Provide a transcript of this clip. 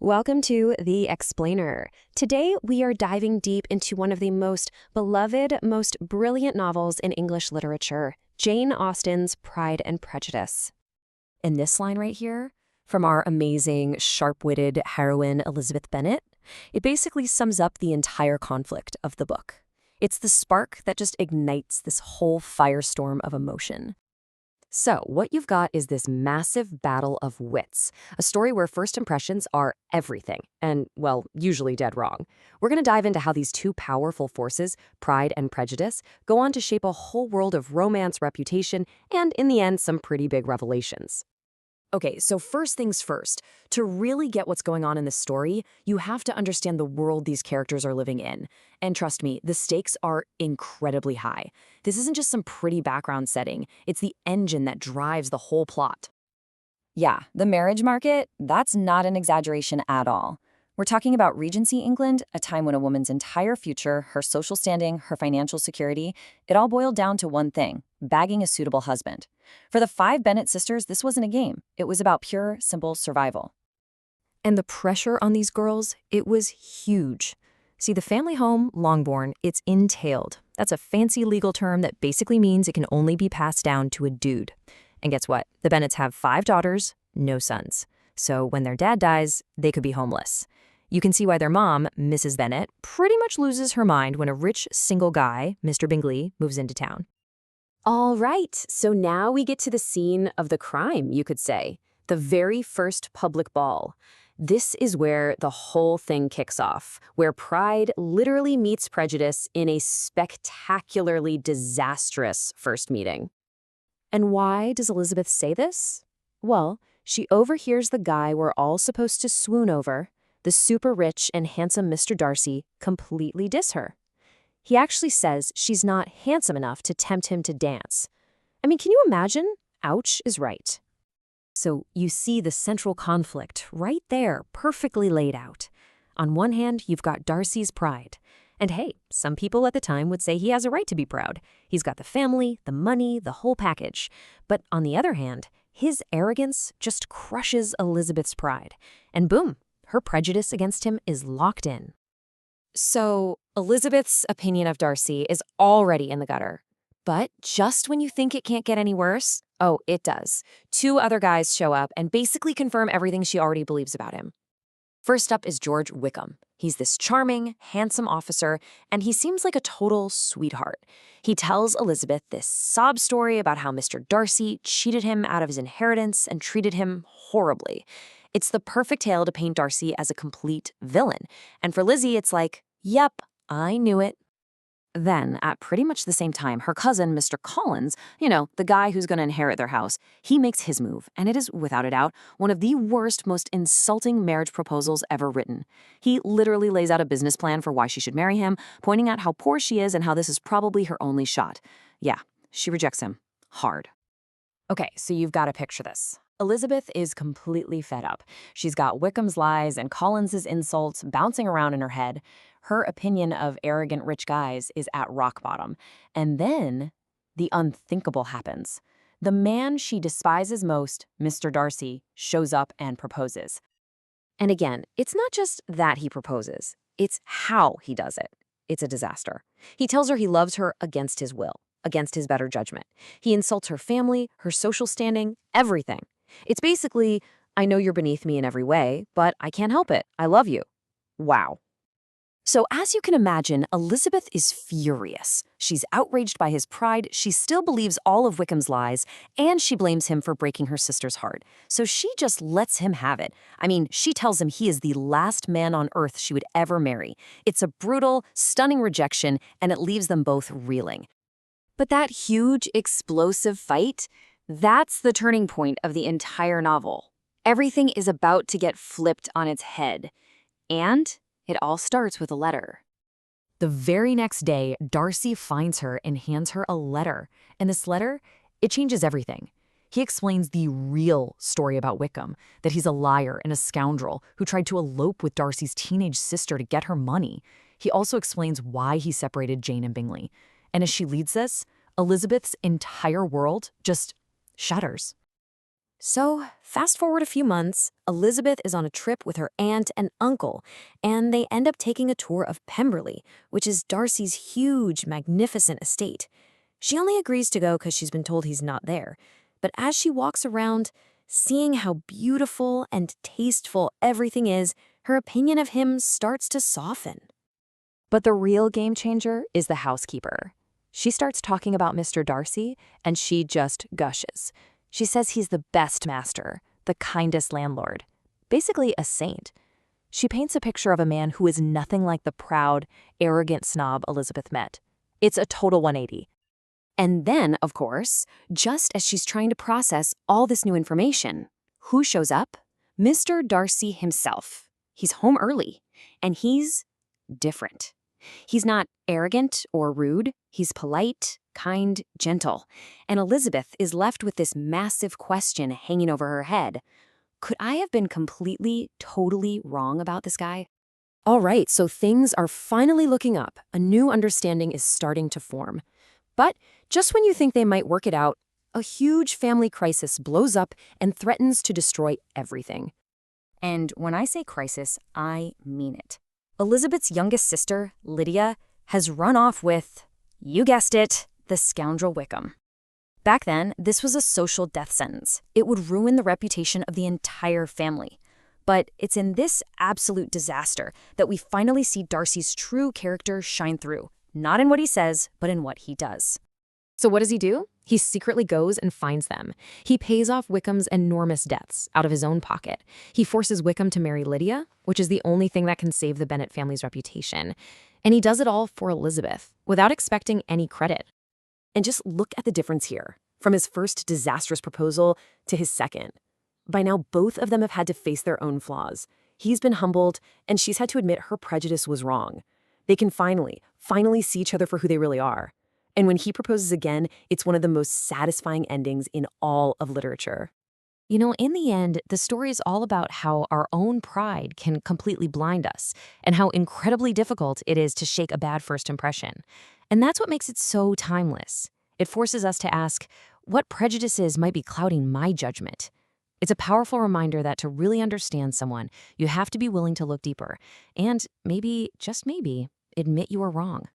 Welcome to The Explainer. Today, we are diving deep into one of the most beloved, most brilliant novels in English literature, Jane Austen's Pride and Prejudice. And this line right here, from our amazing, sharp-witted heroine Elizabeth Bennet, it basically sums up the entire conflict of the book. It's the spark that just ignites this whole firestorm of emotion. So, what you've got is this massive battle of wits, a story where first impressions are everything, and, well, usually dead wrong. We're going to dive into how these two powerful forces, pride and prejudice, go on to shape a whole world of romance, reputation, and, in the end, some pretty big revelations. Okay, so first things first, to really get what's going on in this story, you have to understand the world these characters are living in. And trust me, the stakes are incredibly high. This isn't just some pretty background setting, it's the engine that drives the whole plot. Yeah, the marriage market, that's not an exaggeration at all. We're talking about Regency England, a time when a woman's entire future, her social standing, her financial security, it all boiled down to one thing: bagging a suitable husband. For the five Bennet sisters, this wasn't a game. It was about pure, simple survival. And the pressure on these girls, it was huge. See, the family home, Longbourn, it's entailed. That's a fancy legal term that basically means it can only be passed down to a dude. And guess what? The Bennets have 5 daughters, no sons. So when their dad dies, they could be homeless. You can see why their mom, Mrs. Bennet, pretty much loses her mind when a rich single guy, Mr. Bingley, moves into town. All right, so now we get to the scene of the crime, you could say. The very first public ball. This is where the whole thing kicks off, where pride literally meets prejudice in a spectacularly disastrous first meeting. And why does Elizabeth say this? Well, she overhears the guy we're all supposed to swoon over, the super rich and handsome Mr. Darcy, completely diss her. He actually says she's not handsome enough to tempt him to dance. I mean, can you imagine? Ouch is right. So you see the central conflict right there, perfectly laid out. On one hand, you've got Darcy's pride. And hey, some people at the time would say he has a right to be proud. He's got the family, the money, the whole package. But on the other hand, his arrogance just crushes Elizabeth's pride. And boom, her prejudice against him is locked in. So Elizabeth's opinion of Darcy is already in the gutter. But just when you think it can't get any worse, oh, it does. 2 other guys show up and basically confirm everything she already believes about him. First up is George Wickham. He's this charming, handsome officer, and he seems like a total sweetheart. He tells Elizabeth this sob story about how Mr. Darcy cheated him out of his inheritance and treated him horribly. It's the perfect tale to paint Darcy as a complete villain. And for Lizzie, it's like, yep, I knew it. Then, at pretty much the same time, her cousin, Mr. Collins, the guy who's going to inherit their house, he makes his move, and it is, without a doubt, one of the worst, most insulting marriage proposals ever written. He literally lays out a business plan for why she should marry him, pointing out how poor she is and how this is probably her only shot. Yeah, she rejects him. Hard. Okay, so you've got to picture this. Elizabeth is completely fed up. She's got Wickham's lies and Collins's insults bouncing around in her head. Her opinion of arrogant rich guys is at rock bottom. And then the unthinkable happens. The man she despises most, Mr. Darcy, shows up and proposes. And again, it's not just that he proposes. It's how he does it. It's a disaster. He tells her he loves her against his will, against his better judgment. He insults her family, her social standing, everything. It's basically, I know you're beneath me in every way, but I can't help it. I love you. Wow. So as you can imagine, Elizabeth is furious. She's outraged by his pride, she still believes all of Wickham's lies, and she blames him for breaking her sister's heart. So she just lets him have it. I mean, she tells him he is the last man on earth she would ever marry. It's a brutal, stunning rejection, and it leaves them both reeling. But that huge, explosive fight, that's the turning point of the entire novel. Everything is about to get flipped on its head. And it all starts with a letter. The very next day, Darcy finds her and hands her a letter. And this letter, it changes everything. He explains the real story about Wickham, that he's a liar and a scoundrel who tried to elope with Darcy's teenage sister to get her money. He also explains why he separated Jane and Bingley. And as she leads this, Elizabeth's entire world just shudders. So, fast forward a few months, Elizabeth is on a trip with her aunt and uncle, and they end up taking a tour of Pemberley, which is Darcy's huge, magnificent estate. She only agrees to go because she's been told he's not there. But as she walks around, seeing how beautiful and tasteful everything is, her opinion of him starts to soften. But the real game changer is the housekeeper. She starts talking about Mr. Darcy, and she just gushes. She says he's the best master, the kindest landlord, basically a saint. She paints a picture of a man who is nothing like the proud, arrogant snob Elizabeth met. It's a total 180. And then, of course, just as she's trying to process all this new information, who shows up? Mr. Darcy himself. He's home early, and he's different. He's not arrogant or rude. He's polite, kind, gentle. And Elizabeth is left with this massive question hanging over her head. Could I have been completely, totally wrong about this guy? All right, so things are finally looking up. A new understanding is starting to form. But just when you think they might work it out, a huge family crisis blows up and threatens to destroy everything. And when I say crisis, I mean it. Elizabeth's youngest sister, Lydia, has run off with, you guessed it, the scoundrel Wickham. Back then, this was a social death sentence. It would ruin the reputation of the entire family. But it's in this absolute disaster that we finally see Darcy's true character shine through, not in what he says, but in what he does. So what does he do? He secretly goes and finds them. He pays off Wickham's enormous debts out of his own pocket. He forces Wickham to marry Lydia, which is the only thing that can save the Bennet family's reputation. And he does it all for Elizabeth, without expecting any credit. And just look at the difference here, from his first disastrous proposal to his second. By now, both of them have had to face their own flaws. He's been humbled, and she's had to admit her prejudice was wrong. They can finally see each other for who they really are. And when he proposes again, it's one of the most satisfying endings in all of literature. You know, in the end, the story is all about how our own pride can completely blind us and how incredibly difficult it is to shake a bad first impression. And that's what makes it so timeless. It forces us to ask, what prejudices might be clouding my judgment? It's a powerful reminder that to really understand someone, you have to be willing to look deeper and maybe, just maybe, admit you are wrong.